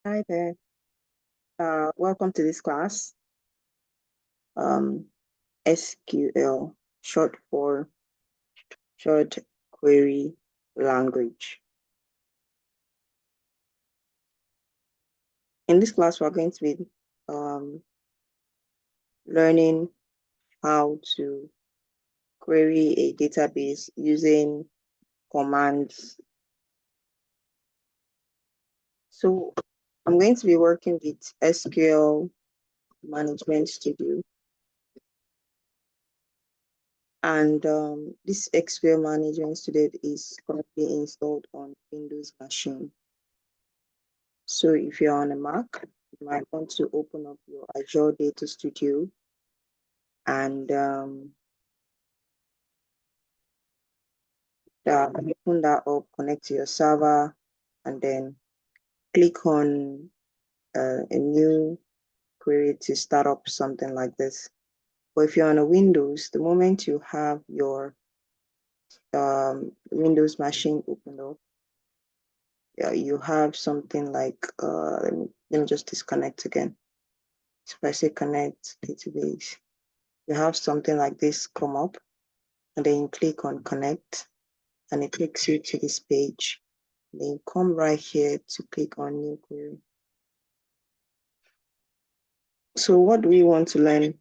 Hi there. Welcome to this class. SQL, short for Short Query Language. In this class, we're going to be learning how to query a database using commands. So I'm going to be working with SQL Management Studio. And this SQL Management Studio is currently installed on Windows machine. So if you're on a Mac, you might want to open up your Azure Data Studio and open that up, connect to your server, and then click on a new query to start up something like this. But if you're on a Windows, the moment you have your Windows machine opened up, you have something like, let me just disconnect again. So if I say connect database, you have something like this come up, and then you click on connect, and it takes you to this page. Then you come right here to click on new query. So what do we want to learn? It's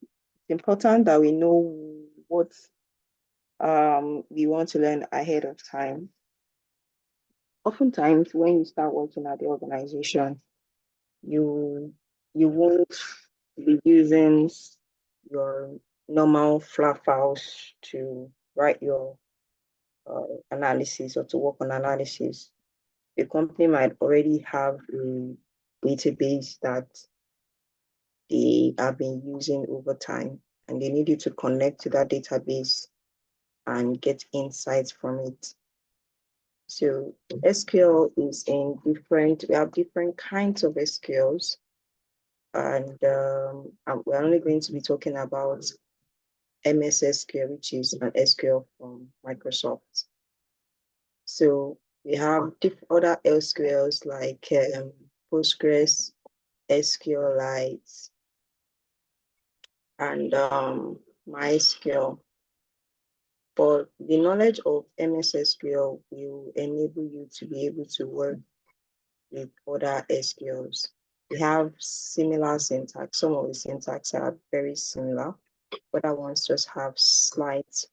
important that we know what we want to learn ahead of time. Oftentimes, when you start working at the organization, you won't be using your normal flat files to write your analysis or to work on analysis. The company might already have a database that they have been using over time, and they need you to connect to that database and get insights from it. So SQL is we have different kinds of SQLs, and we're only going to be talking about MS SQL, which is an SQL from Microsoft. So we have other SQLs like Postgres, SQLite, and MySQL. But the knowledge of MS SQL will enable you to be able to work with other SQLs. We have similar syntax. Some of the syntax are very similar. Other ones just have slight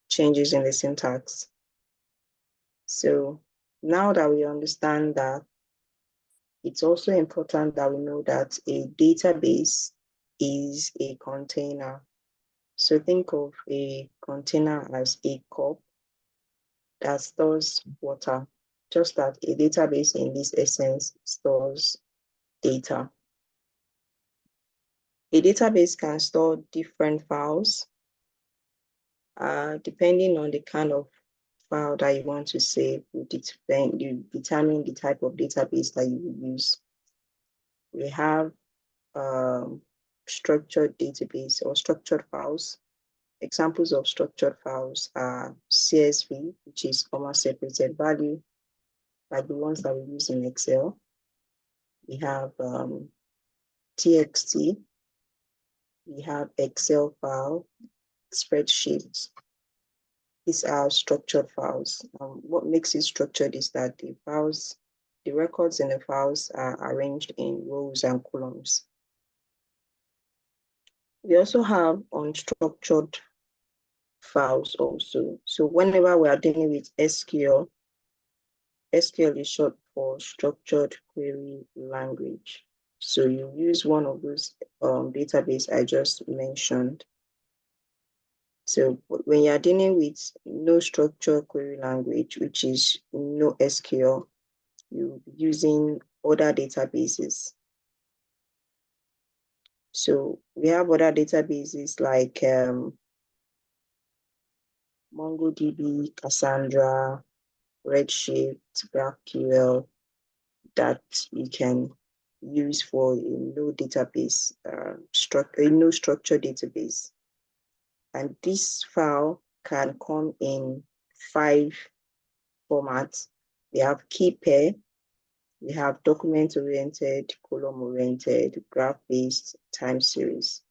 changes in the syntax. So now that we understand that, it's also important that we know that a database is a container. So think of a container as a cup that stores water, just that a database in this essence stores data. A database can store different files depending on the kind of file that you want to save. You determine the type of database that you will use. We have structured database or structured files. Examples of structured files are CSV, which is comma separated value, like the ones that we use in Excel. We have TXT. We have Excel file, spreadsheets. These are structured files. What makes it structured is that the records in the files are arranged in rows and columns. We also have unstructured files also. So whenever we are dealing with SQL is short for Structured Query Language. So you use one of those database I just mentioned. So when you're dealing with no structured query language, which is no SQL, you'll be using other databases. So we have other databases like MongoDB, Cassandra, Redshift, GraphQL that you can use for a no database, a no structured database. And this file can come in 5 formats. We have key pair, we have document-oriented, column-oriented, graph-based, time series.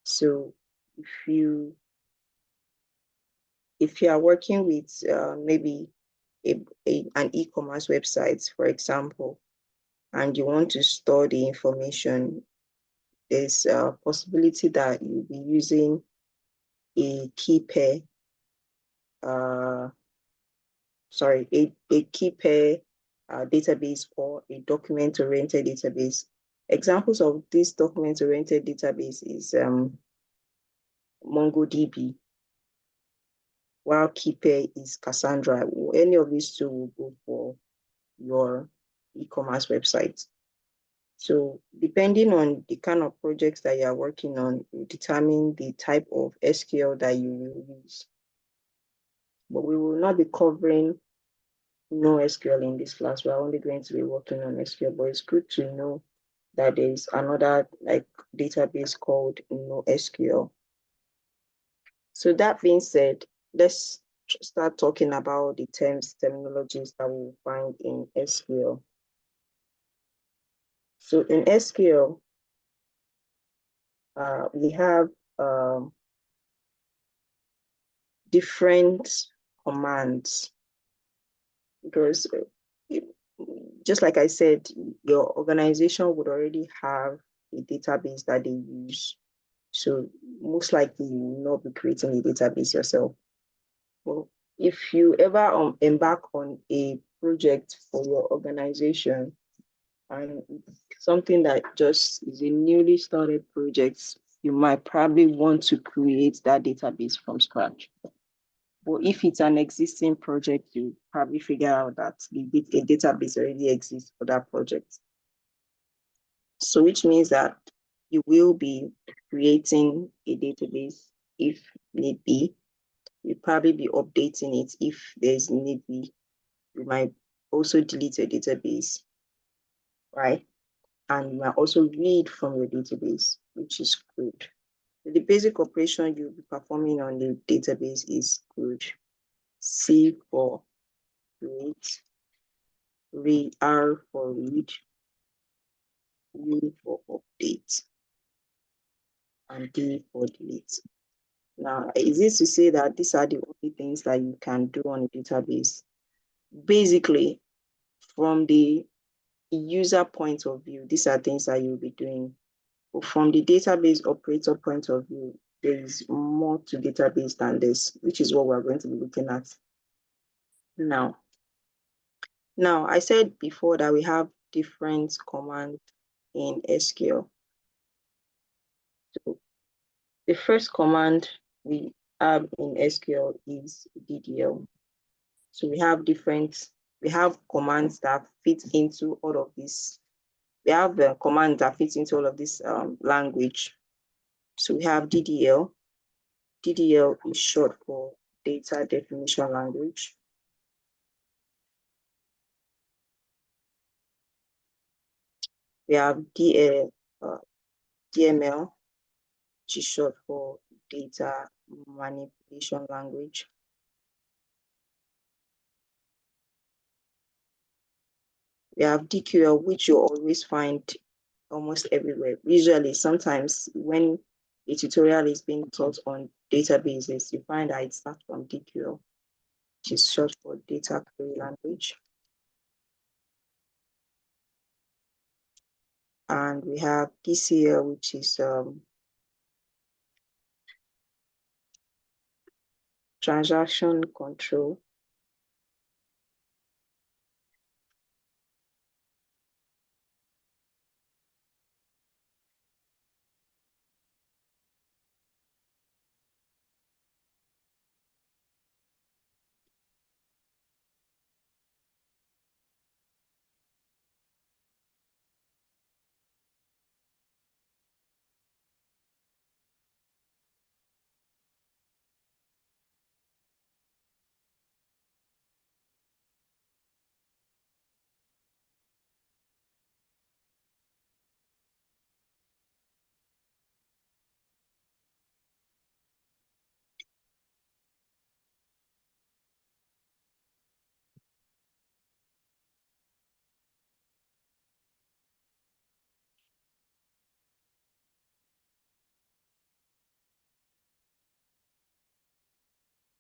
So if you are working with maybe an e-commerce website, for example, and you want to store the information, there's a possibility that you'll be using a key pair, a key pair database or a document-oriented database. Examples of this document-oriented database is MongoDB, while key pair is Cassandra. Any of these two will go for your e-commerce website. So depending on the kind of projects that you are working on, you determine the type of SQL that you will use. But we will not be covering NoSQL in this class. We're only going to be working on SQL, but it's good to know that there's another database called NoSQL. So that being said, let's start talking about the terminologies that we'll find in SQL. So in SQL, we have different commands because just like I said, your organization would already have a database that they use. So most likely you will not be creating a database yourself. Well, if you ever embark on a project for your organization and something that just is a newly started project, you might probably want to create that database from scratch. But if it's an existing project, you probably figure out that a database already exists for that project. So which means that you will be creating a database if need be. You'll probably be updating it if there's need be. You might also delete a database, right? And you might also read from your database, which is good. The basic operation you'll be performing on the database is good. C for create, R for read, U for update, and D for delete. Now, is this to say that these are the only things that you can do on a database? Basically, from the user point of view, these are things that you'll be doing. But from the database operator point of view, there is more to database than this, which is what we're going to be looking at now. Now, I said before that we have different commands in SQL. So the first command we have in SQL is DDL. So we have commands that fit into all of this. We have the commands that fit into all of this language. So we have DDL. DDL is short for data definition language. We have DML, which is short for data manipulation language. We have DQL, which you always find almost everywhere. Usually, sometimes when a tutorial is being taught on databases, you find that it starts from DQL, which is short for data query language. And we have DCL, which is transaction control.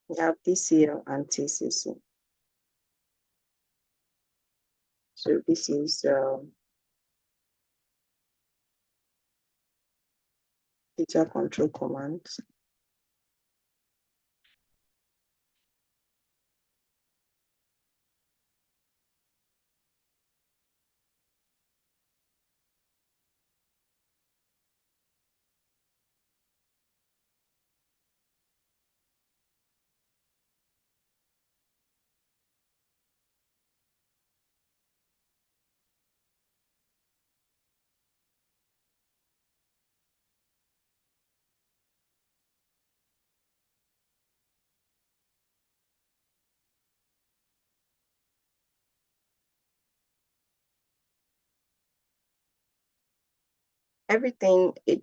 We have DCL and TCC. So this is data control commands. Everything a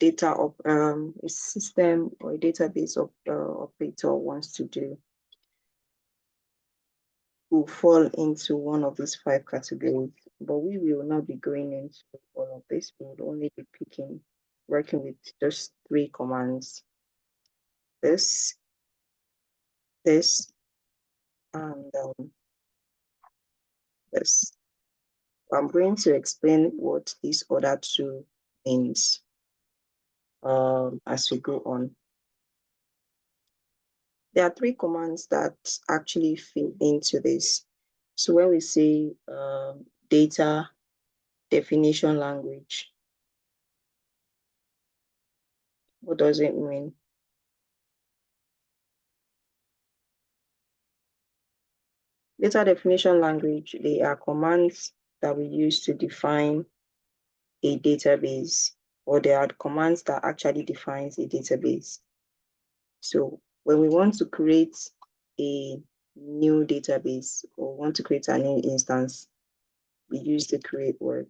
system or a database operator wants to do will fall into one of these 5 categories. But we will not be going into all of this. We will only be working with just 3 commands. This, and this. I'm going to explain what these other 2 means as we go on. There are 3 commands that actually fit into this. So when we say data definition language, what does it mean? Data definition language, they are commands that we use to define a database, or they are commands that actually defines a database. So when we want to create a new database or want to create a new instance, we use the create word.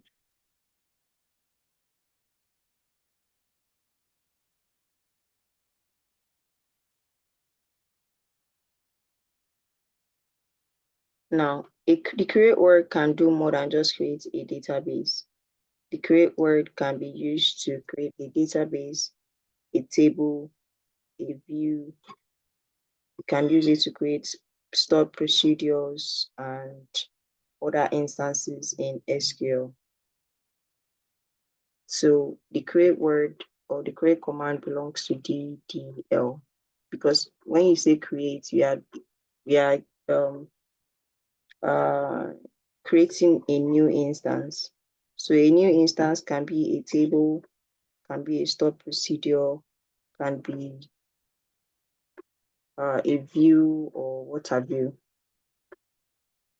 Now, the create word can do more than just create a database. The create word can be used to create a database, a table, a view. You can use it to create stored procedures and other instances in SQL. So the create word or the create command belongs to DDL, because when you say create, we are creating a new instance. So a new instance can be a table, can be a stored procedure, can be a view, or what have you.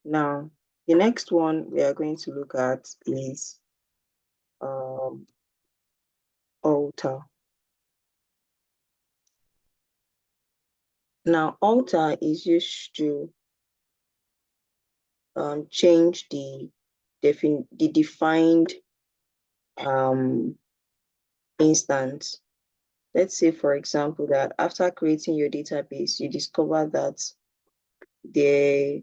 Now, the next one we are going to look at is alter. Now, alter is used to change the defined instance. Let's say, for example, that after creating your database, you discover that there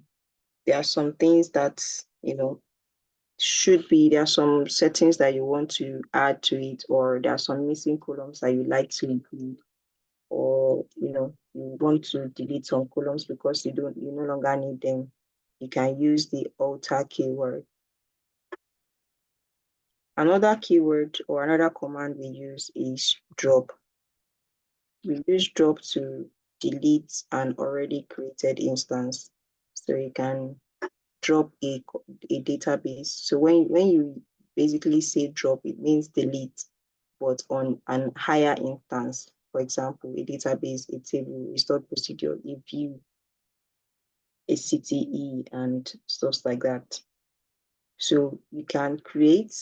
are some things that, there are some settings that you want to add to it, or there are some missing columns that you like to include, or, you want to delete some columns because you no longer need them. You can use the alter keyword. Another keyword or another command we use is drop. We use drop to delete an already created instance. So you can drop a database. So when you basically say drop, it means delete, but on an higher instance. For example, a database, a table, a stored procedure, a view, a CTE, and stuff like that. So you can create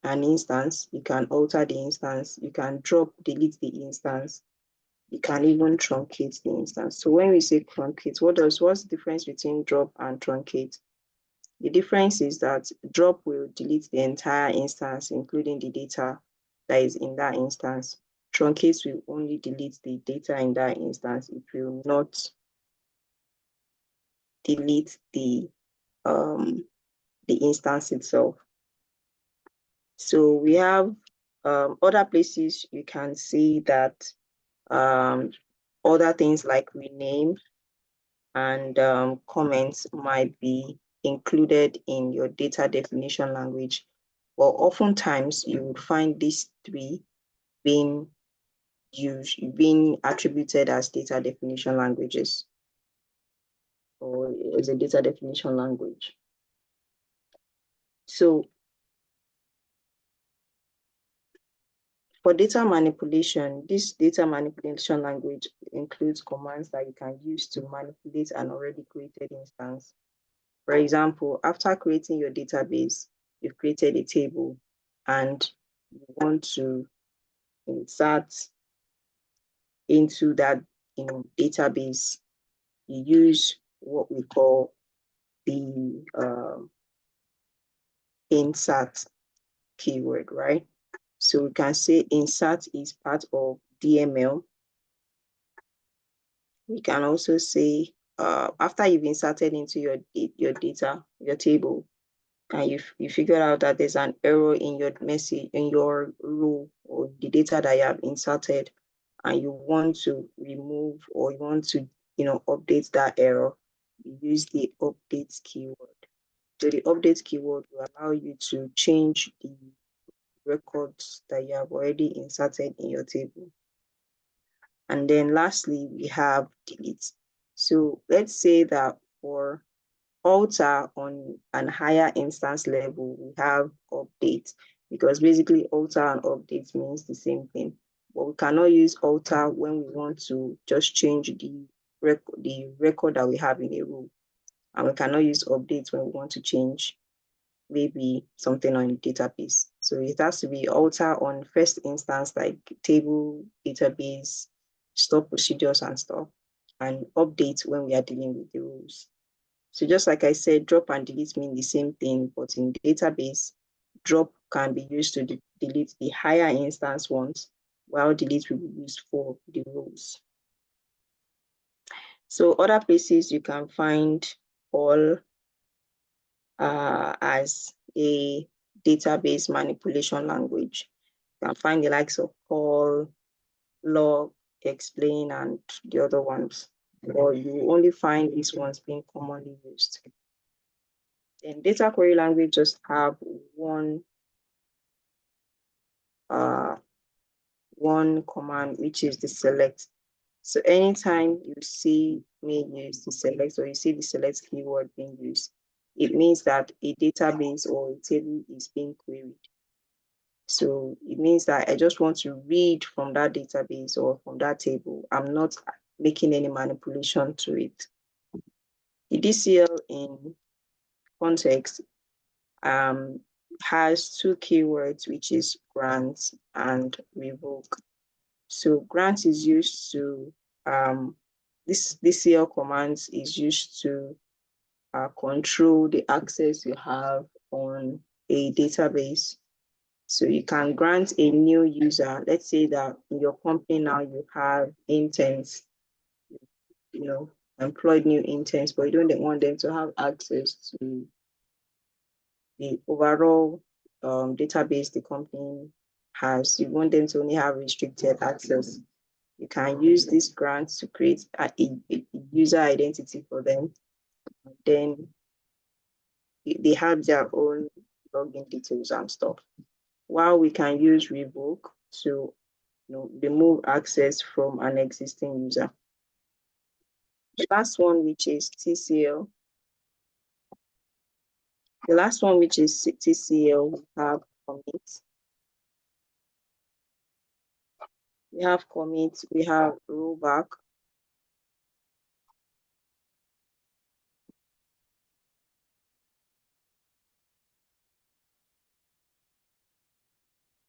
an instance, you can alter the instance, you can delete the instance, you can even truncate the instance. So when we say truncate, what's the difference between drop and truncate? The difference is that drop will delete the entire instance, including the data that is in that instance. Truncate will only delete the data in that instance. It will not delete the instance itself. So we have other places you can see that other things like rename. and comments might be included in your data definition language. But oftentimes you would find these three being being attributed as data definition languages or as a data definition language. So for data manipulation, this data manipulation language includes commands that you can use to manipulate an already created instance. For example, after creating your database, you've created a table and you want to insert into that database. You use what we call the insert keyword, right? So we can say insert is part of DML. We can also say after you've inserted into your data, your table, and you figure out that there's an error in your message, in your row or the data that you have inserted, and you want to remove or you want to update that error, you use the update keyword. So the update keyword will allow you to change the records that you have already inserted in your table. And then lastly, we have delete. So let's say that for alter on an higher instance level, we have update, because basically alter and update means the same thing. But we cannot use alter when we want to just change the record that we have in a row. And we cannot use update when we want to change maybe something on database. So it has to be alter on first instance, like table, database, store procedures and stuff, and update when we are dealing with the rules. So just like I said, drop and delete mean the same thing, but in database, drop can be used to delete the higher instance ones, while delete will be used for the rows. So other places you can find all as a database manipulation language. You can find the likes of call, log, explain, and the other ones. Or you only find these ones being commonly used. And data query language just have one command, which is the select. So anytime you see me use the select or you see the select keyword being used, it means that a database or a table is being queried. So it means that I just want to read from that database or from that table. I'm not making any manipulation to it. The DCL in context has two keywords, which is grant and revoke. So grant is used to, this DCL commands is used to control the access you have on a database. So you can grant a new user, let's say that in your company now you have interns, employed new interns, but you don't want them to have access to the overall database the company has. You want them to only have restricted access. You can use this grant to create a user identity for them. Then they have their own login details and stuff. While we can use revoke to remove access from an existing user. The last one, which is TCL. The last one, which is TCL, we have commit. We have commit, we have rollback.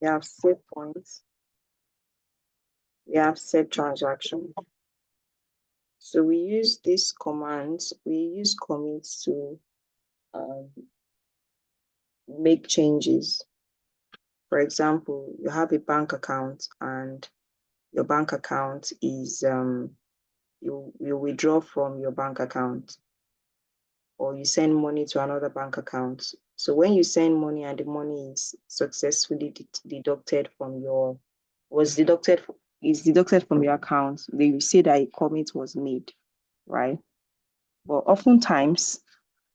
We have save points. We have set transaction. So we use these commands, we use commits to make changes. For example, you have a bank account and your bank account is, you withdraw from your bank account or you send money to another bank account. So when you send money and the money is successfully deducted from your, is deducted from your account, they will say that a commit was made, right? But oftentimes,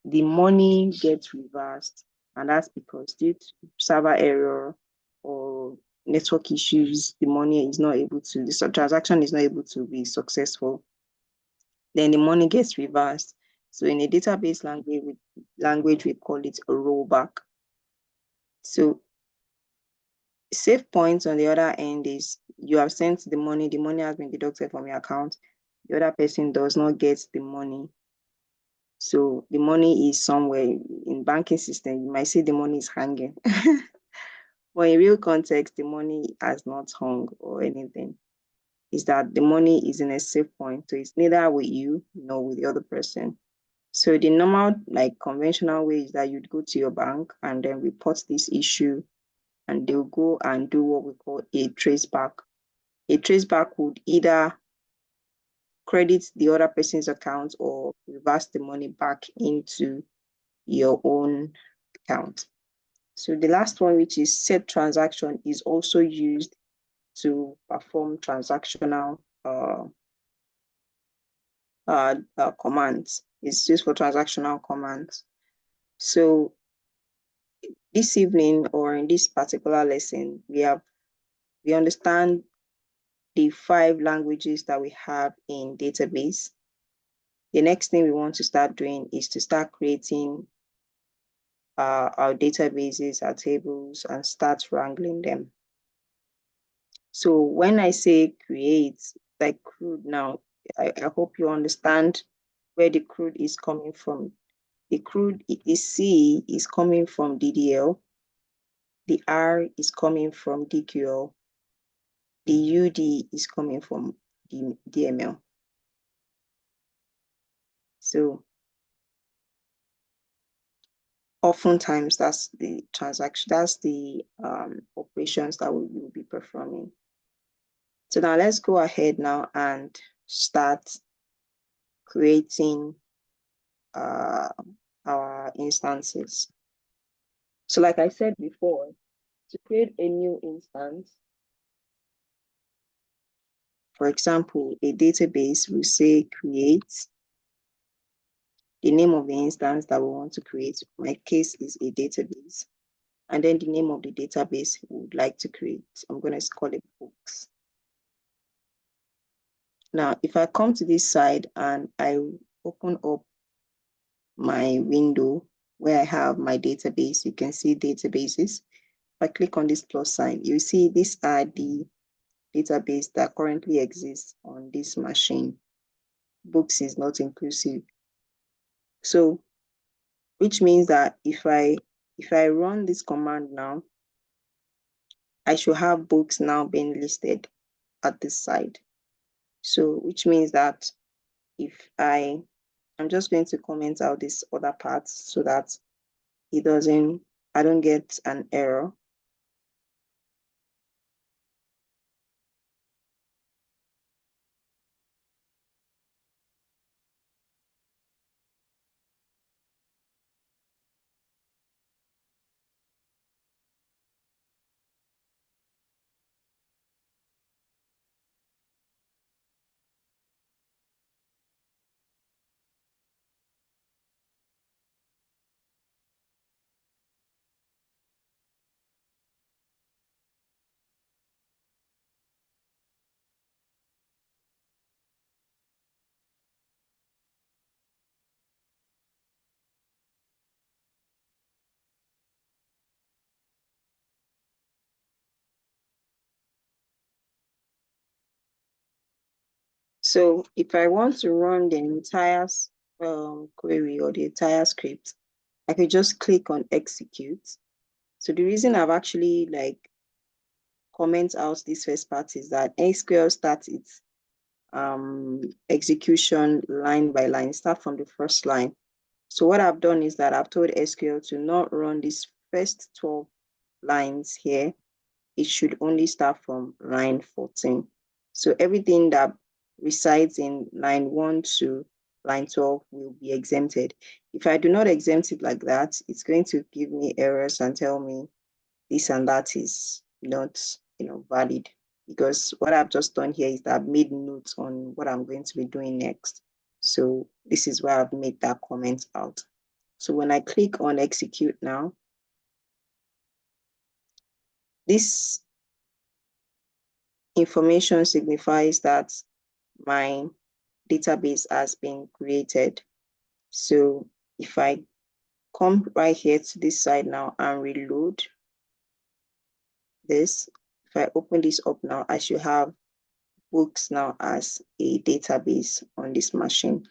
the money gets reversed, and that's because due to server error or network issues, the money is not able to, the transaction is not able to be successful. Then the money gets reversed. So in a database language, we call it a rollback. So safe point on the other end is you have sent the money has been deducted from your account. The other person does not get the money. So the money is somewhere in banking system. You might say the money is hanging. But in real context, the money has not hung or anything. Is that the money is in a safe point. So it's neither with you nor with the other person. So the normal, like conventional way is that you'd go to your bank and then report this issue, and they'll go and do what we call a traceback. A traceback would either credit the other person's account or reverse the money back into your own account. So the last one, which is set transaction, is also used to perform transactional commands. It's used for transactional commands. So this evening, or in this particular lesson, we understand the 5 languages that we have in database. The next thing we want to start doing is to start creating our databases, our tables, and start wrangling them. So when I say create, like CRUD now, I hope you understand where the CRUD is coming from. The CRUD, the C is coming from DDL, the R is coming from DQL, the UD is coming from DML. So oftentimes that's the transaction, that's the operations that we will be performing. So now let's go ahead now and start creating our instances. So like I said before, to create a new instance, for example, a database will say create the name of the instance that we want to create. My case is a database. And then the name of the database we would like to create. I'm going to call it books. Now, if I come to this side and I open up my window where I have my database, you can see databases. If I click on this plus sign, you see these are the database that currently exists on this machine. Books is not inclusive. So, which means that if I run this command now, I should have books now being listed at this side. So, which means that if I'm just going to comment out this other part so that I don't get an error. So if I want to run the entire query or the entire script, I could just click on execute. So the reason I've actually comment out this first part is that SQL starts its execution line by line, start from the first line. So what I've done is that I've told SQL to not run these first 12 lines here. It should only start from line 14. So everything that resides in line 1 to line 12 will be exempted. If I do not exempt it like that, it's going to give me errors and tell me this and that is not valid, because what I've just done here is that I've made notes on what I'm going to be doing next. So this is why I've made that comment out. So when I click on execute now, this information signifies that my database has been created. So if I come right here to this side now and reload this, if I open this up now, I should have books now as a database on this machine.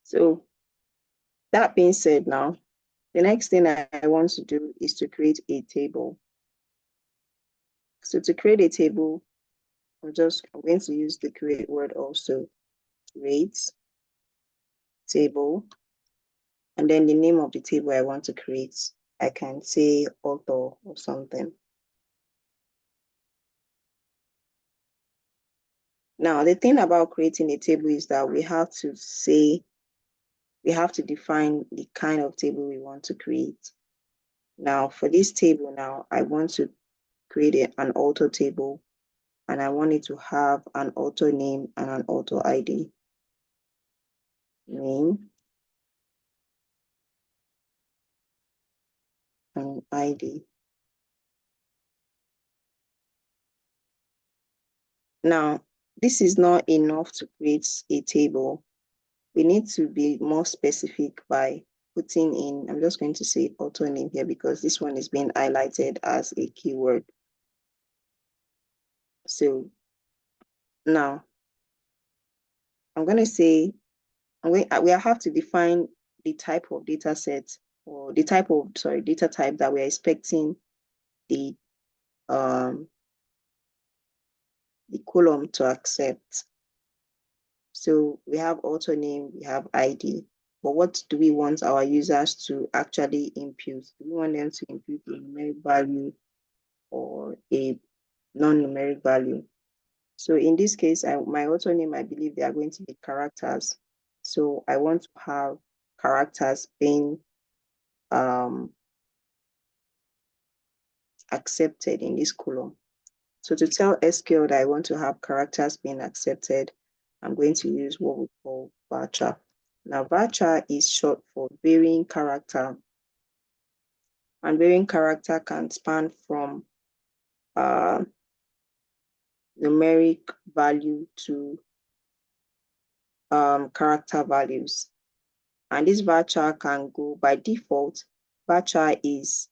So that being said now, the next thing I want to do is to create a table. So to create a table, I'm going to use the create word also, create table, and then the name of the table I want to create. I can say author or something. Now, the thing about creating a table is that we have to define the kind of table we want to create. Now, for this table now, I want to create an author table, and I want it to have an author name and an author ID. Name and ID. Now, this is not enough to create a table. We need to be more specific by putting in, I'm just going to say author name here because this one is being highlighted as a keyword. So now I'm going to say, we have to define the type of data set or the type of, data type that we're expecting the column to accept. So we have author name, we have ID, but what do we want our users to actually input? Do we want them to input a numeric value or a non-numeric value? So in this case, my author name, I believe they are going to be characters. So I want to have characters being accepted in this column. So to tell SQL that I want to have characters being accepted, I'm going to use what we call varchar. Now, varchar is short for varying character, and varying character can span from numeric value to character values. And this varchar can go by default. Varchar is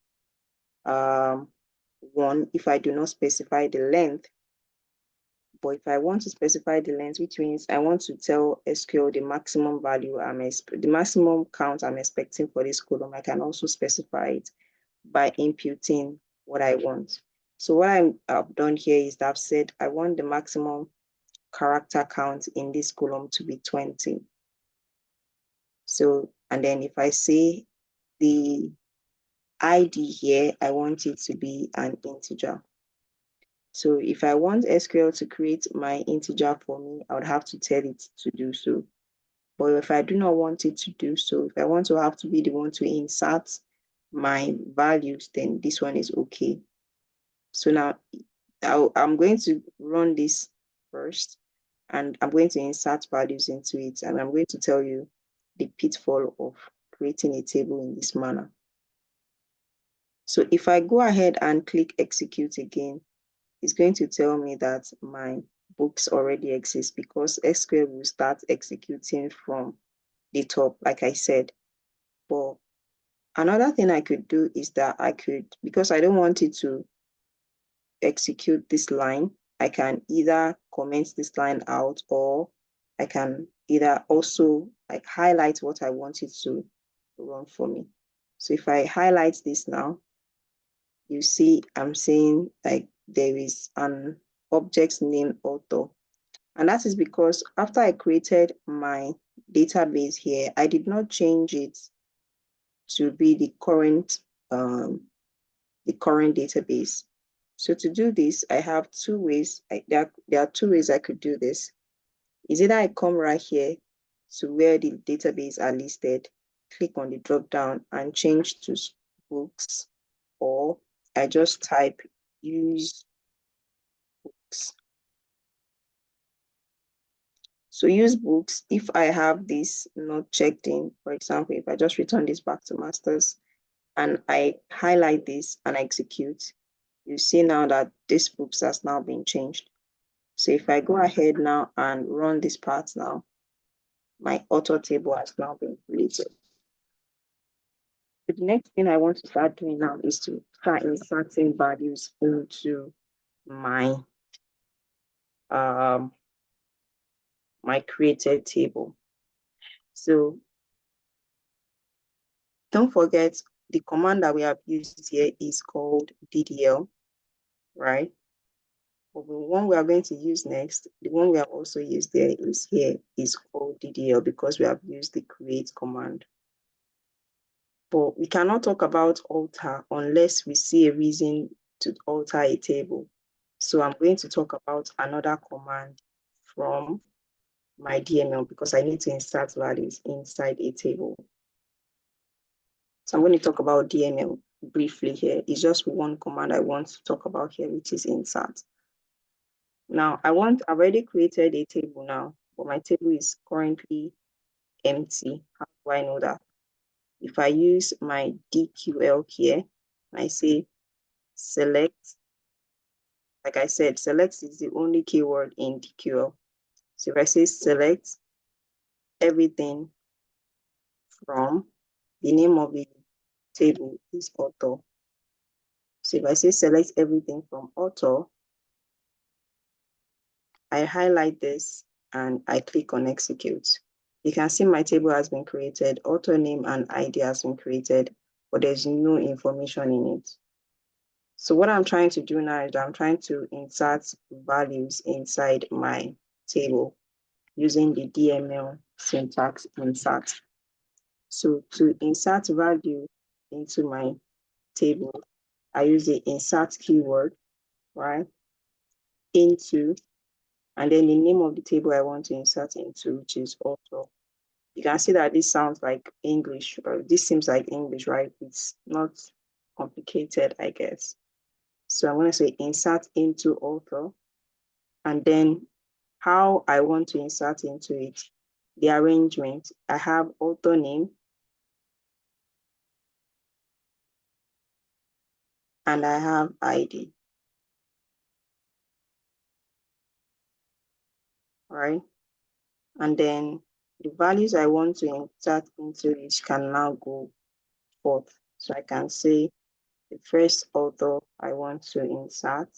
1 if I do not specify the length. But if I want to specify the length, which means I want to tell SQL the maximum value the maximum count I'm expecting for this column, I can also specify it by inputting what I want. So what I've done here is that I've said I want the maximum character count in this column to be 20. So, and then if I say the ID here, I want it to be an integer. So if I want SQL to create my integer for me, I would have to tell it to do so. But if I do not want it to do so, if I want to have to be the one to insert my values, then this one is okay. So now I'm going to run this first, and I'm going to insert values into it, and I'm going to tell you the pitfall of creating a table in this manner. So if I go ahead and click execute again, it's going to tell me that my books already exist because SQL will start executing from the top, like I said. But another thing I could do is that because I don't want it to execute this line, I can either comment this line out, or I can either also like highlight what I want it to run for me. So if I highlight this now, you see I'm saying like there is an object named author, And that is because after I created my database here, I did not change it to be the current database. So to do this, I have two ways. There are two ways I could do this. Is either I come right here to where the database are listed, click on the drop down and change to books, or I just type use books. So use books, if I have this not checked in, for example, if I just return this back to masters and I highlight this and execute, you see now that this books has now been changed. So if I go ahead now and run this part now, my author table has now been created. The next thing I want to start doing now is to start inserting values into my my created table. So don't forget the command that we have used here is called DDL, right? But the one we are going to use next, the one we have also used there is here, is called DDL because we have used the create command. But we cannot talk about alter unless we see a reason to alter a table. So I'm going to talk about another command from my DML because I need to insert values inside a table. So I'm going to talk about DML briefly here. It's just one command I want to talk about here, which is insert. Now, I've already created a table now, but my table is currently empty. How do I know that? If I use my DQL here, I say select, like I said, select is the only keyword in DQL. So if I say select everything from, the name of the table is author. So if I say select everything from author, I highlight this and I click on execute. You can see my table has been created, author name and ID has been created, but there's no information in it. So what I'm trying to do now is I'm trying to insert values inside my table using the DML syntax insert. So to insert value into my table, I use the insert keyword, right? Into, and then the name of the table I want to insert into, which is author. You can see that this sounds like English, or this seems like English, right? It's not complicated, I guess. So I'm going to say insert into author, and then how I want to insert into it, the arrangement. I have author name, and I have ID, right? And then the values I want to insert into it can now go forth. So I can say the first author I want to insert,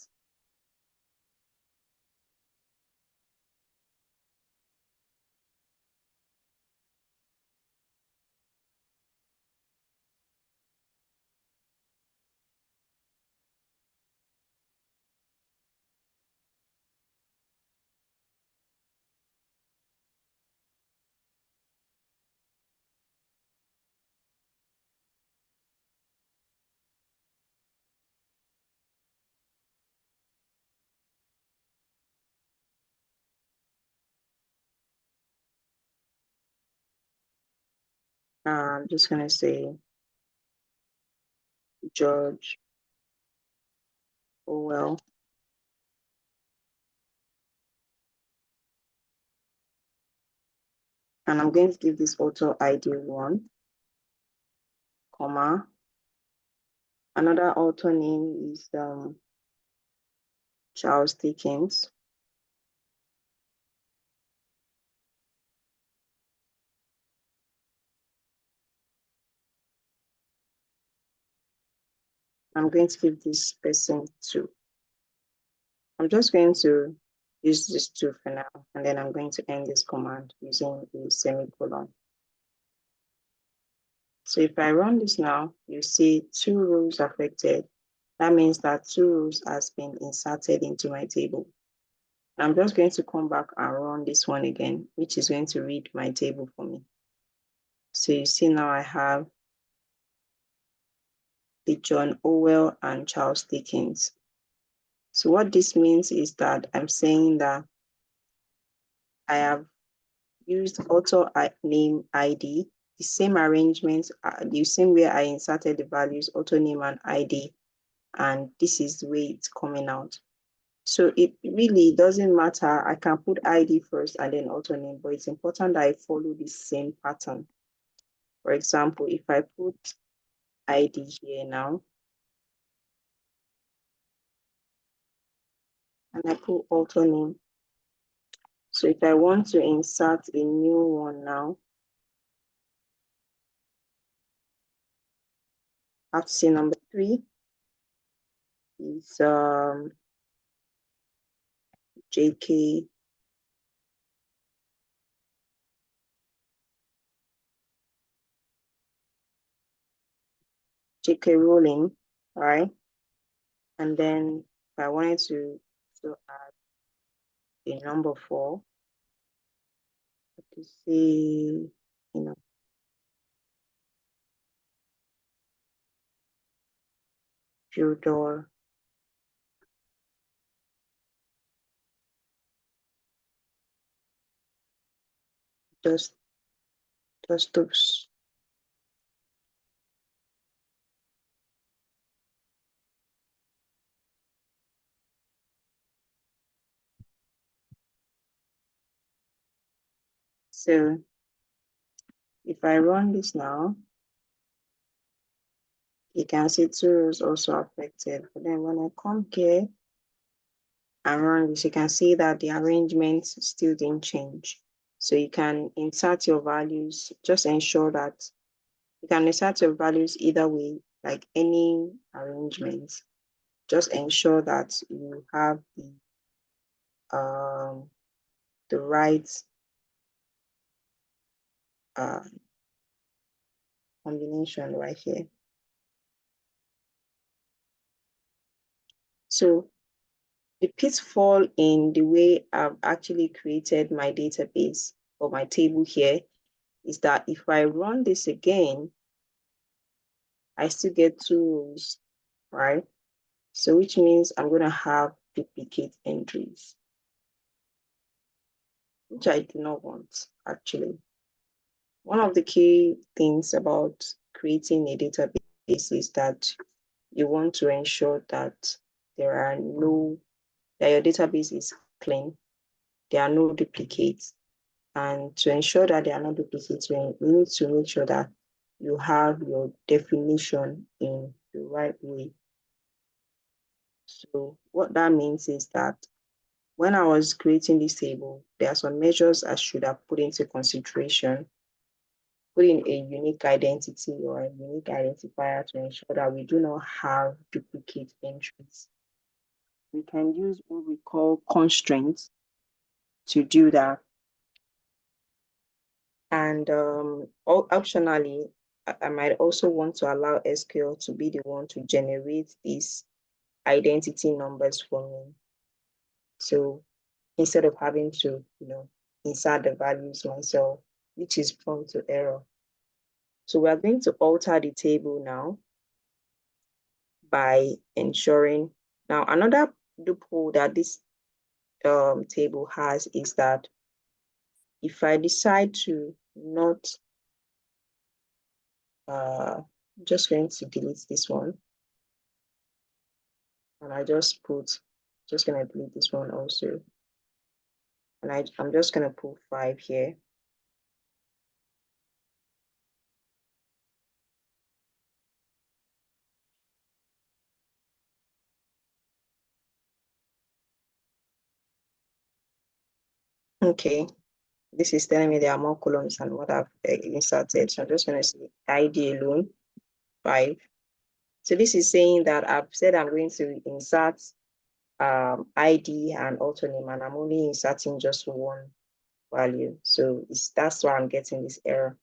I'm just going to say George Orwell. And I'm going to give this author ID 1, comma. Another author name is Charles Dickens. I'm going to give this person 2. I'm just going to use this 2 for now, and then I'm going to end this command using a semicolon. So if I run this now, you see 2 rows affected. That means that 2 rows has been inserted into my table. I'm just going to come back and run this one again, which is going to read my table for me. So you see now I have the John Orwell and Charles Dickens. So what this means is that I'm saying that I have used author name ID, the same arrangement, the same way I inserted the values, author name and ID, and this is the way it's coming out. So it really doesn't matter. I can put ID first and then author name, but it's important that I follow the same pattern. For example, if I put ID here now, and I put author name. So if I want to insert a new one now, I have to say number 3 is JK Rowling, all right? And then if I wanted to add a number 4, I have to say, Fyodor Dostoevsky. So if I run this now, you can see 2 rows also affected. But then when I come here and run this, you can see that the arrangement still didn't change. So you can insert your values, just ensure that you can insert your values either way, like any arrangement. Just ensure that you have the right combination right here. So the pitfall in the way I've actually created my database or my table here is that if I run this again, I still get 2 rows, right? So which means I'm going to have duplicate entries, which I do not want, actually. One of the key things about creating a database is that you want to ensure that that your database is clean, there are no duplicates. And to ensure that there are no duplicates, you need to make sure that you have your definition in the right way. So what that means is that when I was creating this table, there are some measures I should have put into consideration, putting a unique identity or a unique identifier to ensure that we do not have duplicate entries. We can use what we call constraints to do that. And optionally, I might also want to allow SQL to be the one to generate these identity numbers for me. So instead of having to, insert the values myself, which is prone to error. So we are going to alter the table now by ensuring. Now, another loophole that this table has is that if I decide to not, just going to delete this one, and I just going to delete this one also. And I'm just going to put 5 here. Okay, this is telling me there are more columns than what I've inserted. So I'm just going to say ID alone, 5. So this is saying that I've said I'm going to insert ID and author name, and I'm only inserting just one value. So that's why I'm getting this error.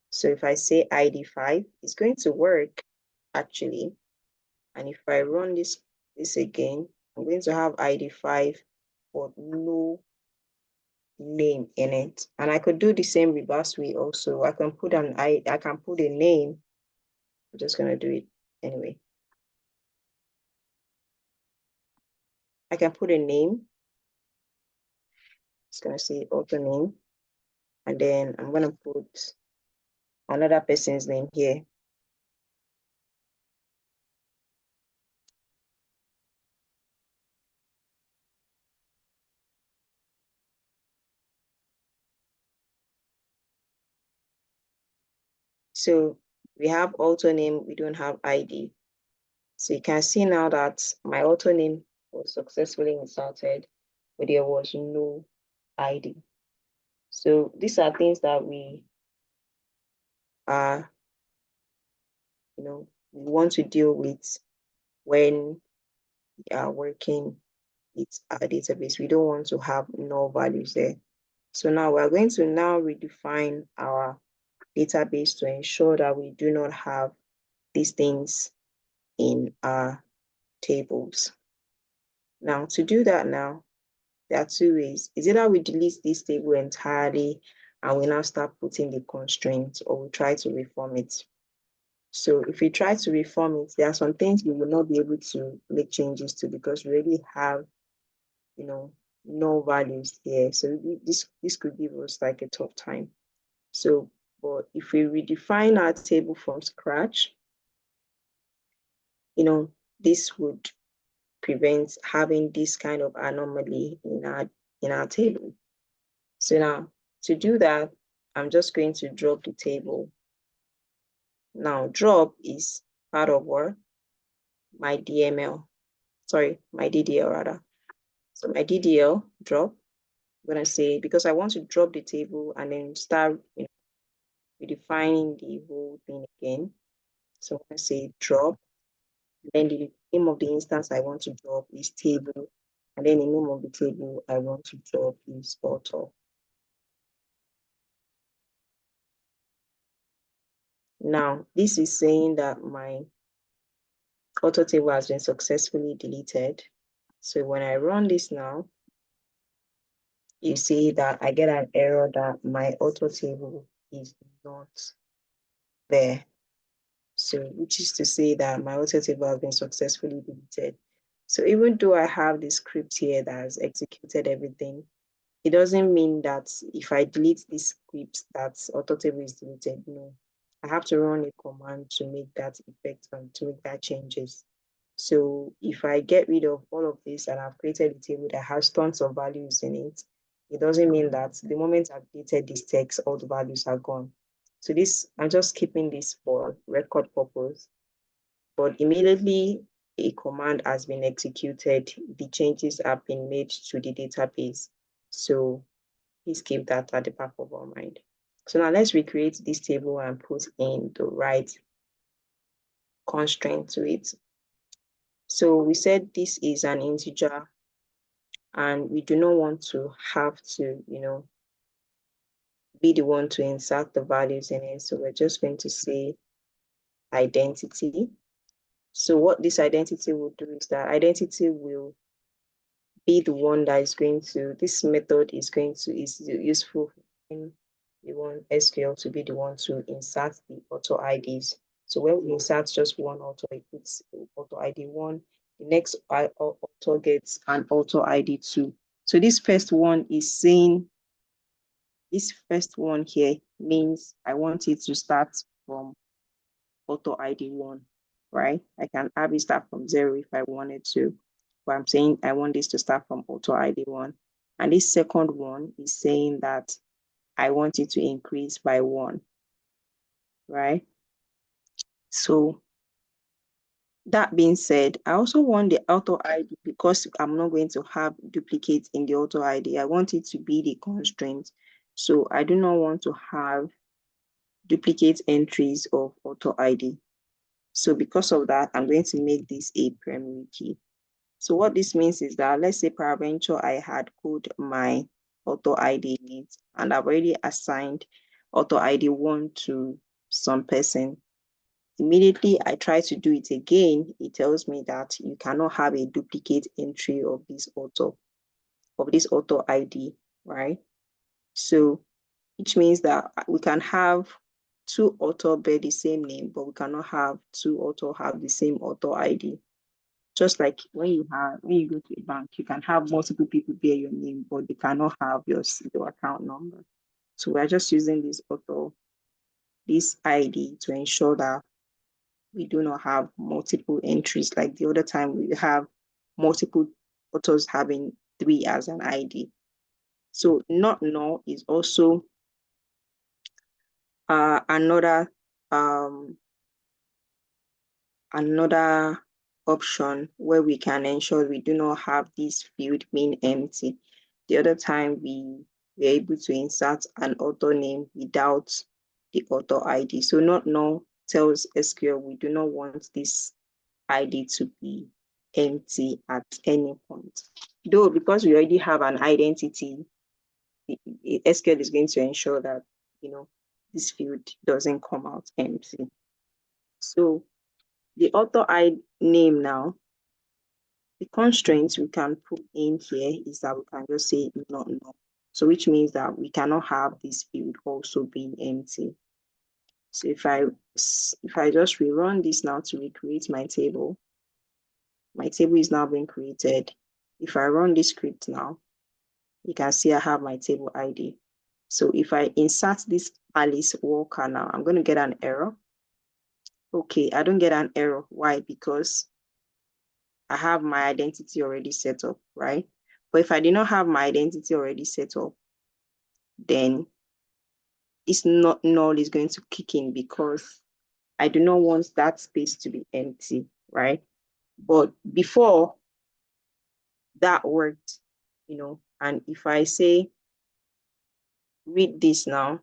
So if I say ID 5, it's going to work actually. And if I run this again, I'm going to have ID 5 but no name in it. And I could do the same reverse way also. I can put I can put a name. I'm just gonna do it anyway. I can put a name. It's gonna say author name, and then I'm gonna put another person's name here. So we have author name, we don't have ID. So you can see now that my author name was successfully inserted, but there was no ID. So these are things that we are, we want to deal with when we are working with our database. We don't want to have null values there. So now we're going to now redefine our database to ensure that we do not have these things in our tables. Now, to do that now, there are two ways. Is either we delete this table entirely and we now start putting the constraints, or we try to reform it. So if we try to reform it, there are some things we will not be able to make changes to because we already have, no values here. So this could give us like a tough time. So, but if we redefine our table from scratch, this would prevent having this kind of anomaly in our table. So now to do that, I'm just going to drop the table. Now drop is part of what? My DML. Sorry, my DDL rather. So my DDL drop, I'm gonna say, because I want to drop the table and then start redefining the whole thing again. So I'm gonna say drop. Then the name of the instance I want to drop is table. And then the name of the table I want to drop is author. Now, this is saying that my author table has been successfully deleted. So when I run this now, you see that I get an error that my author table is not there. So which is to say that my author table has been successfully deleted. So even though I have the script here that has executed everything, it doesn't mean that if I delete this script that auto table is deleted. No, I have to run a command to make that effect and to make that changes. So if I get rid of all of this and I've created a table that has tons of values in it, it doesn't mean that the moment I've deleted this text, all the values are gone. So this, I'm just keeping this for record purpose. But immediately a command has been executed, the changes have been made to the database. So please keep that at the back of our mind. So now let's recreate this table and put in the right constraint to it. So we said this is an integer and we do not want to have to, be the one to insert the values in it. So we're just going to say identity. So what this identity will do is that identity will be the one that is going to, this method is useful when you want SQL to be the one to insert the auto IDs. So when we insert just one auto, it puts auto ID 1, the next auto gets an auto ID 2. So this first one is saying, this first one here means I want it to start from auto ID 1, right? I can have it start from 0 if I wanted to, but I'm saying I want this to start from auto ID 1. And this second one is saying that I want it to increase by 1, right? So that being said, I also want the auto ID because I'm not going to have duplicates in the auto ID. I want it to be the constraint. So I do not want to have duplicate entries of auto ID. So because of that, I'm going to make this a primary key. So what this means is that, let's say peradventure I had coded my auto ID in it, and I've already assigned auto ID 1 to some person. Immediately I try to do it again, it tells me that you cannot have a duplicate entry of this auto. of this author ID, right? So which means that we can have two author bear the same name, but we cannot have two author have the same author ID. Just like when you go to a bank, you can have multiple people bear your name, but they cannot have your account number. So we're just using this ID to ensure that we do not have multiple entries. Like the other time we have multiple authors having 3 as an ID. So not null is also another option where we can ensure we do not have this field being empty. The other time we were able to insert an author name without the author ID. So not null tells SQL we do not want this ID to be empty at any point. Though because we already have an identity, SQL is going to ensure that this field doesn't come out empty. So the author ID name now, the constraints we can put in here is that we can just say not null. So which means that we cannot have this field also being empty. So if I just rerun this now to recreate my table is now being created. If I run this script now, you can see I have my table ID. So if I insert this Alice Walker now, I'm going to get an error. Okay, I don't get an error. Why? Because I have my identity already set up, right? But if I did not have my identity already set up, then it's not null is going to kick in because I do not want that space to be empty, right? But before that worked, and if I say read this now,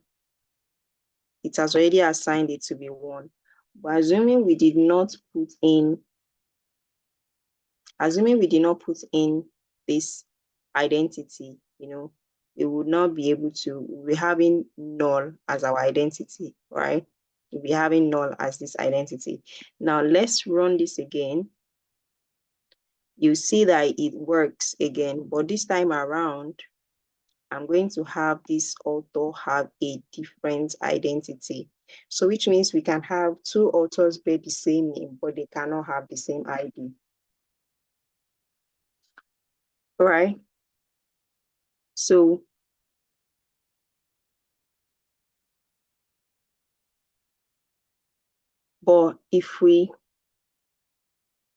it has already assigned it to be 1. But assuming we did not put in this identity, we would not be able to, we'll be having null as our identity, right? We'll be having null as this identity. Now let's run this again. You see that it works again, but this time around, I'm going to have this author have a different identity. So which means we can have 2 authors bear the same name, but they cannot have the same ID. All right. So but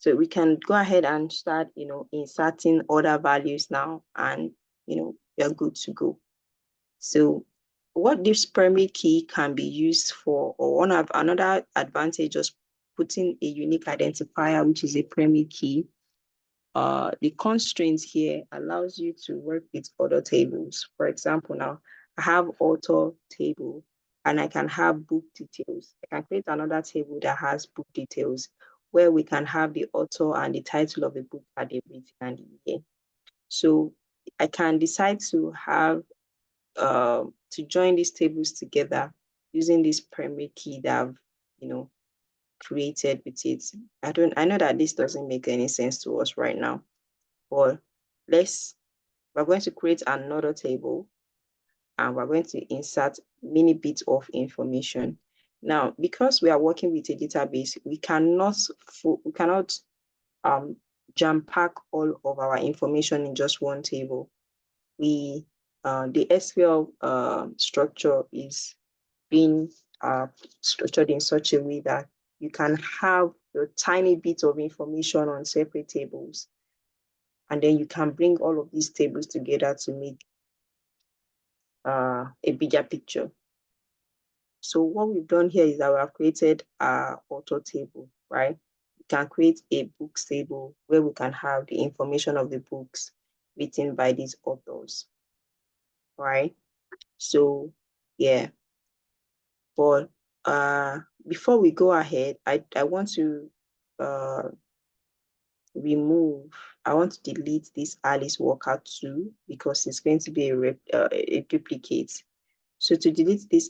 so we can go ahead and start, inserting other values now, and you're good to go. So what this primary key can be used for, or another advantage of putting a unique identifier, which is a primary key, the constraints here allows you to work with other tables. For example, now I have author table and I can have book details. I can create another table that has book details where we can have the author and the title of the book that they've written and the year. So I can decide to have to join these tables together using this primary key that I've created with it. I know that this doesn't make any sense to us right now, but we're going to create another table and we're going to insert many bits of information. Now, because we are working with a database, we cannot jam pack all of our information in just one table. The SQL structure is being structured in such a way that you can have a tiny bit of information on separate tables, and then you can bring all of these tables together to make a bigger picture. So what we've done here is that we have created our author table, right? We can create a books table where we can have the information of the books written by these authors, right? So yeah, but before we go ahead, I want to I want to delete this Alice Walker too, because it's going to be a duplicate. So to delete this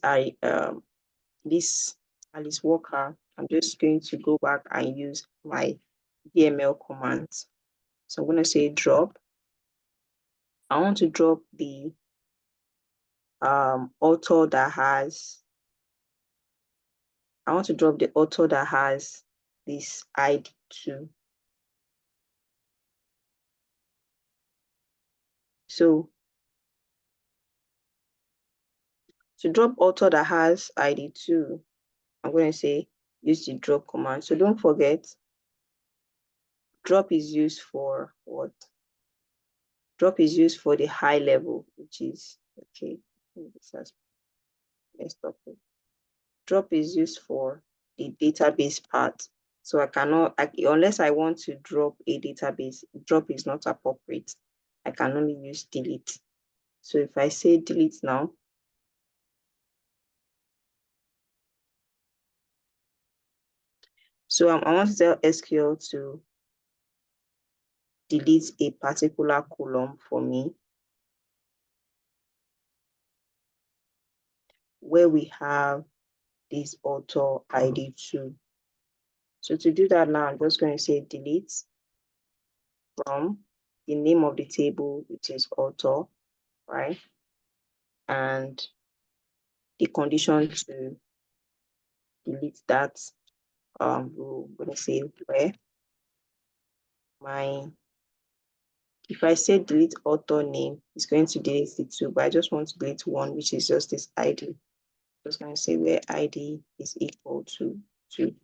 this Alice Walker, I'm just going to go back and use my DML commands. So I'm going to say drop I want to drop the author that has, I want to drop the author that has this ID too. So to drop author that has ID too, I'm going to say use the drop command. So don't forget, drop is used for what? Drop is used for the high level, which is, okay, this has messed up. Drop is used for the database part. So I cannot, unless I want to drop a database, drop is not appropriate. I can only use delete. So if I say delete now, so I want to tell SQL to delete a particular column for me where we have this author ID 2. So to do that now, I'm just going to say delete from the name of the table, which is author, right? And the condition to delete that we're going to say where my, if I say delete author name, it's going to delete the 2, but I just want to delete 1, which is just this ID. I'm just going to say where ID is equal to 2.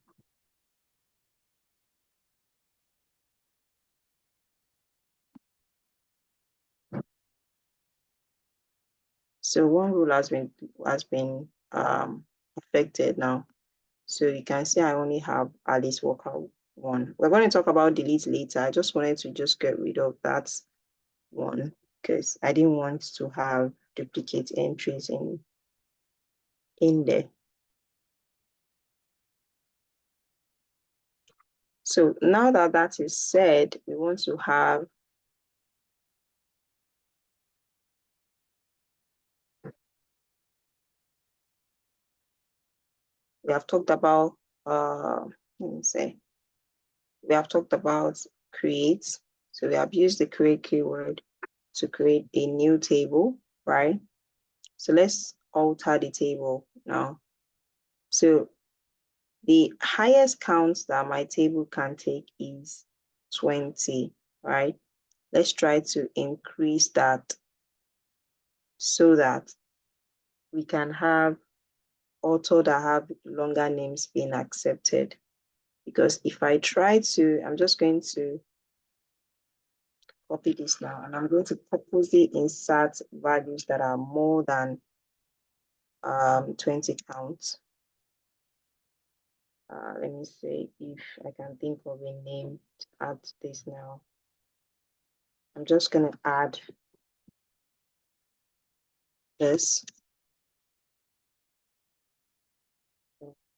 So one rule has been affected now. So you can see I only have Alice Walker 1. We're going to talk about delete later. I just wanted to just get rid of that 1 because I didn't want to have duplicate entries in there. So now that that is said, we want to have we have talked about let me say we have talked about create. So we have used the create keyword to create a new table, right? So let's alter the table now. So the highest count that my table can take is 20, right? Let's try to increase that so that we can have author that have longer names being accepted. Because if I try to, I'm just going to copy this now, and I'm going to purposely insert values that are more than 20 counts. Let me see if I can think of a name to add to this now. I'm just going to add this.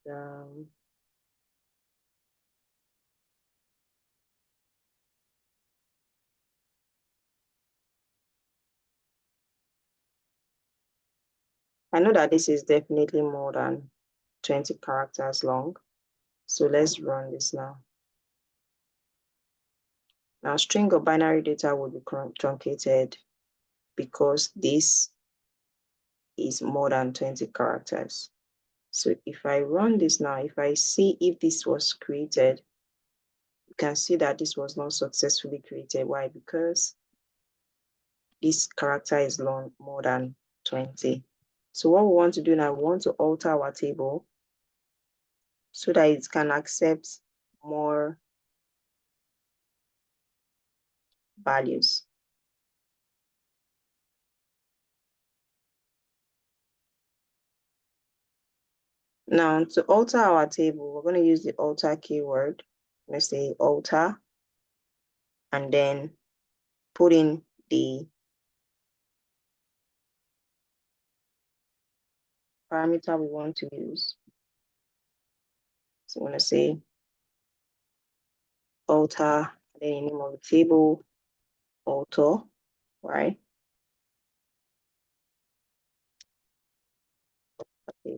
And, I know that this is definitely more than 20 characters long. So let's run this now. Now, string or binary data will be truncated because this is more than 20 characters. So if I run this now, if I see if this was created, you can see that this was not successfully created. Why? Because this character is long more than 20. So what we want to do now, we want to alter our table so that it can accept more values. Now to alter our table, we're going to use the alter keyword. Let's say alter, and then put in the parameter we want to use. So I'm going to say alter, then the name of the table, author, right? Okay.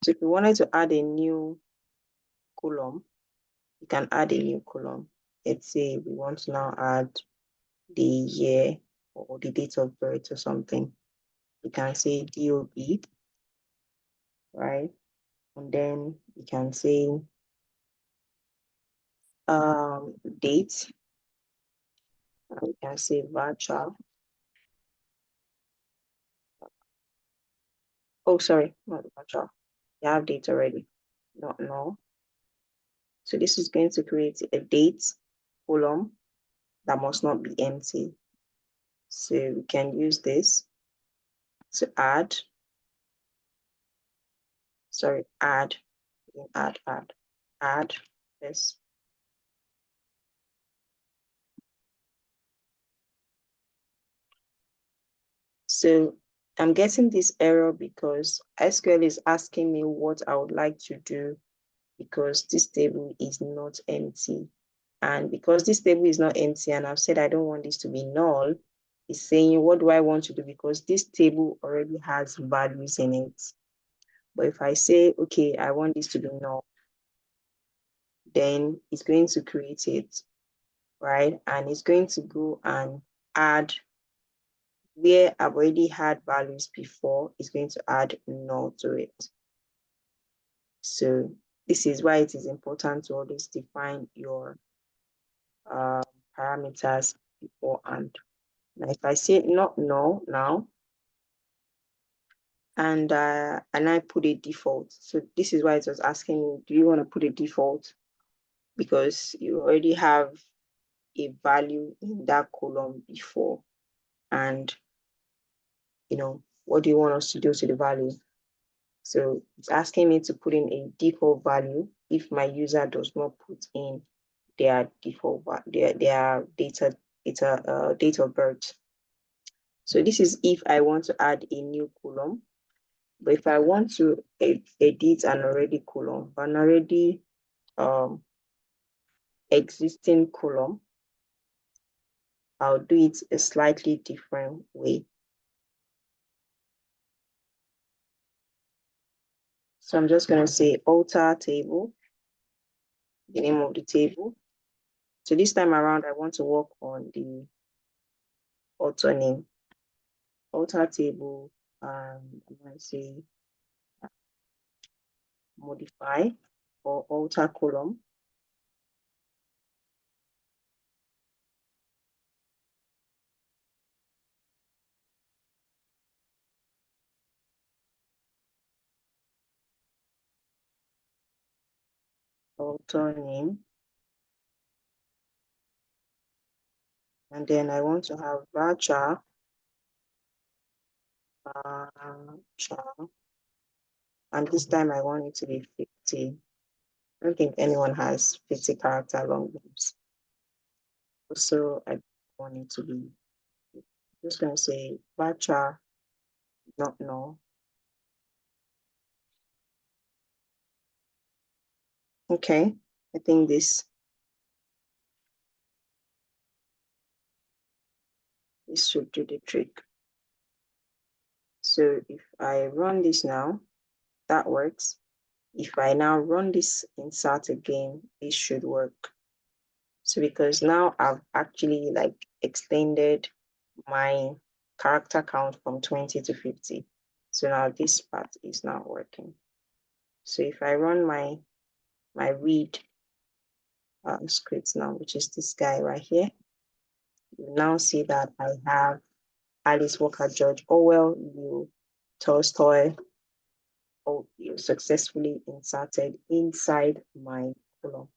So if we wanted to add a new column, you can add a new column. Let's say we want to now add the year or the date of birth or something. You can say DOB, right? And then you can say date. And you can say virtual. Oh, sorry, not virtual. You have date already. Not no. So this is going to create a date column that must not be empty. So we can use this to add. Sorry, add this. So I'm getting this error because SQL is asking me what I would like to do because this table is not empty. And because this table is not empty and I've said I don't want this to be null, it's saying, what do I want to do? Because this table already has values in it. But if I say, okay, I want this to be null, then it's going to create it, right? And it's going to go and add where I've already had values before, it's going to add null to it. So this is why it is important to always define your parameters beforehand. Now, if I say not null now, and I put a default. So this is why it was asking me, do you want to put a default? Because you already have a value in that column before. And, what do you want us to do to the value? So it's asking me to put in a default value if my user does not put in their default their date of birth. So this is if I want to add a new column. But if I want to edit an already column, an already existing column, I'll do it a slightly different way. So I'm just going to say alter table, the name of the table. So this time around, I want to work on the author name. Alter table, I'm going to say modify or alter column. Author name. And then I want to have varchar. And this time I want it to be 50. I don't think anyone has 50 character long names. Also, I want it to be, I'm just going to say varchar, not null. Okay, I think this should do the trick. So if I run this now, that works. If I now run this insert again, this should work. So because now I've actually extended my character count from 20 to 50. So now this part is not working. So if I run my read script now, which is this guy right here, you now see that I have Alice Walker George Orwell, you Tolstoy, you successfully inserted inside my column.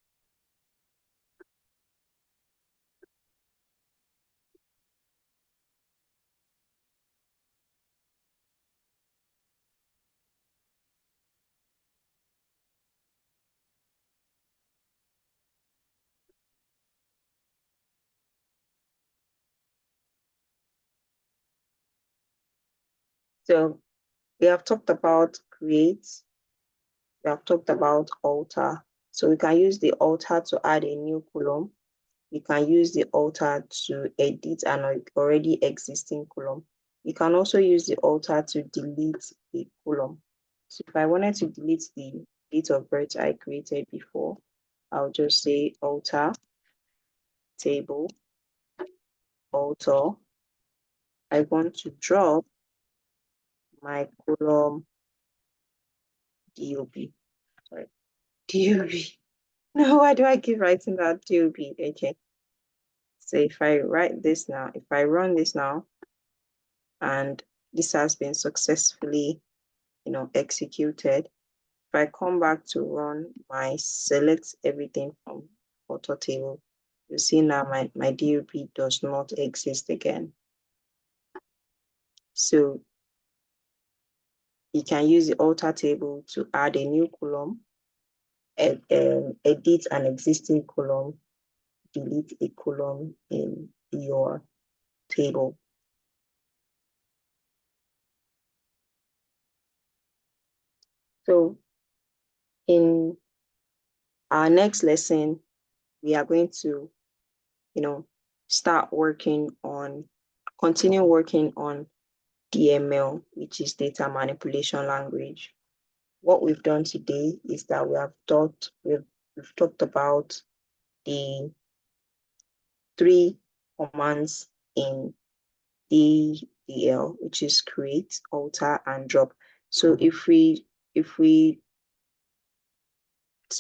So we have talked about create, we have talked about alter. So we can use the alter to add a new column. You can use the alter to edit an already existing column. You can also use the alter to delete a column. So if I wanted to delete the date of birth I created before. I'll just say alter table, alter. I want to drop my column DOB. Sorry, DOB. No, why do I keep writing that DOB? Okay. So if I write this now, if I run this now, and this has been successfully, executed. If I come back to run my select everything from auto table, you see now my DOB does not exist again. So you can use the alter table to add a new column, edit an existing column, delete a column in your table. So in our next lesson, we are going to, continue working on DML, which is data manipulation language. What we've done today is that we've talked about the 3 commands in DDL, which is create, alter, and drop. So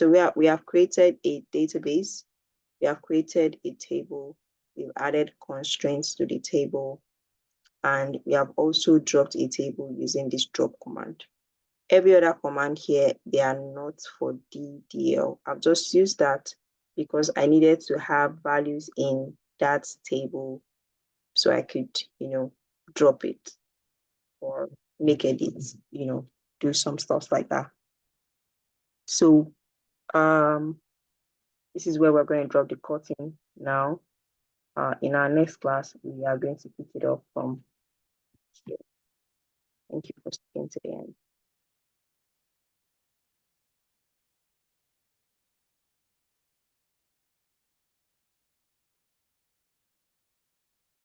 we have created a database, we have created a table, we've added constraints to the table, and we have also dropped a table using this drop command. Every other command here, they are not for DDL. I've just used that because I needed to have values in that table so I could, drop it or make edits, do some stuff like that. So this is where we're going to drop the curtain now. In our next class, we are going to pick it up from here. Thank you for staying to the end.